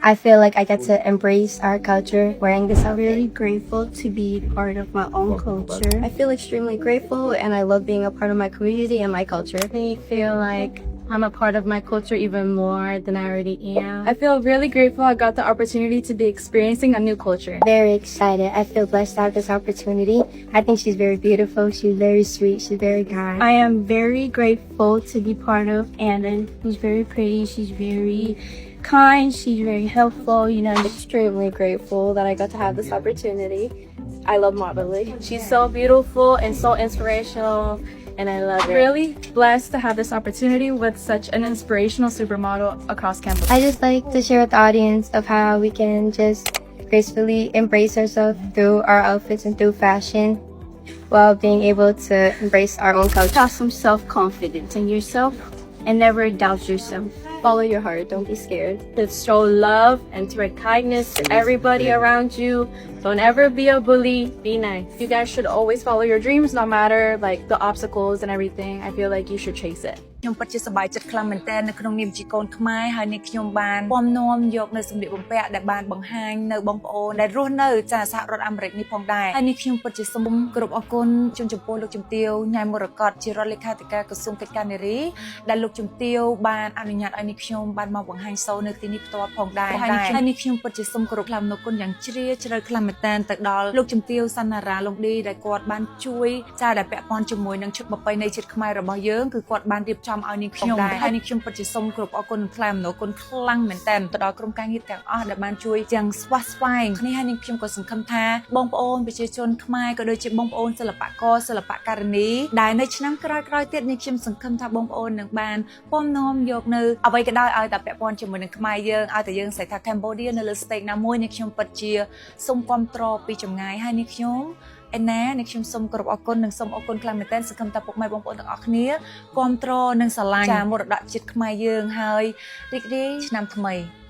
I feel like I get to embrace our culture wearing this outfit. Really grateful to be part of my own culture. I feel extremely grateful and I love being a part of my community and my culture. I feel like I'm a part of my culture even more than I already am. I feel really grateful I got the opportunity to be experiencing a new culture. Very excited. I feel blessed to have this opportunity. I think she's very beautiful. She's very sweet. She's very kind. I am very grateful to be part of Anna. She's very pretty. She's very kind. She's very helpful. You know, I'm extremely grateful that I got to have this opportunity. I love modeling. she's so beautiful and so inspirational. And I love it. Really blessed to have this opportunity with such an inspirational supermodel across campus. I just like to share with the audience of how we can just gracefully embrace ourselves through our outfits and through fashion while being able to embrace our own culture. Have some self-confidence in yourself and never doubt yourself. Follow your heart. Don't be scared. Just show love and spread kindness to everybody around you. Don't ever be a bully. Be nice. You guys should always follow your dreams, no matter like the obstacles and everything. I feel like you should chase it. ខ្ញុំពិតជាសប្បាយចិត្តខ្លាំងមែនទែននៅក្នុងនាមជាកូនខ្មែរហើយនេះខ្ញុំបានពំនាំយកនៅសម្លៀកបំពាក់ដែលបានបង្ហាញនៅបងប្អូនដែលរស់នៅចាសហរដ្ឋអាមេរិកនេះផងដែរហើយនេះខ្ញុំពិតជាសូមគោរពអរគុណជំរាបលោកជំទាវញ៉ៃមរកតជារដ្ឋលេខាធិការក្រសួងកិច្ចការនារីដែលលោកជំទាវបានអនុញ្ញាតឲ្យនេះខ្ញុំបានមកបង្ហាញសូវនៅទីនេះផ្ទាល់ផងដែរហើយនេះខ្ញុំពិតជាសូមគោរពខ្លាំងនូវគុណយ៉ាងជ្រាលជ្រៅខ្លាំងមែនទែនទៅដល់លោកជំទាវសន្នារាឡុងឌីដែលគាត់បានជួយចាដែលពាក់ព័ន្ធជាមួយនឹងឈុតប្រពៃណីជាតិខ្មែររបស់យើងគឺគាត់បានរៀបចំឲ្យនេះខ្ញុំហើយនេះខ្ញុំពិតជាសូមគោរពអរគុណខ្លាំងគុណខ្លាំងមែនទែនទៅដល់ក្រុមការងារទាំងអស់ដែលបានជួយទាំងស្វាស្វែងគ្នាហើយនេះខ្ញុំក៏សង្ឃឹមថាបងប្អូនប្រជាជនខ្មែរក៏ដូចជាបងប្អូនសិល្បករសិល្បករនីដែលនៅឆ្នាំក្រោយៗទៀតនេះខ្ញុំសង្ឃឹមថាបងប្អូននឹងបានពំនាំយកនៅអ្វីក៏ដោយឲ្យតែពាក់ព័ន្ធជាមួយនឹងខ្មែរយើងឲ្យតែយើងសេដ្ឋថា Cambodia នៅលើ stage ណាមួយនេះខ្ញុំពិតជាសូមគាំទ្រពីចម្ងាយហើយនេះខ្ញុំឯណានេះខ្ញុំសូមគោរពអរគុណនិងសូមអរគុណខ្លាំងមែនទែនសង្ឃឹមថាពុកម៉ែបងប្អូនទាំងអស់គ្នាគាំទ្រនិងស្រឡាញ់ចាមរតកជាតិខ្មែរយើងហើយរីករាយឆ្នាំថ្មី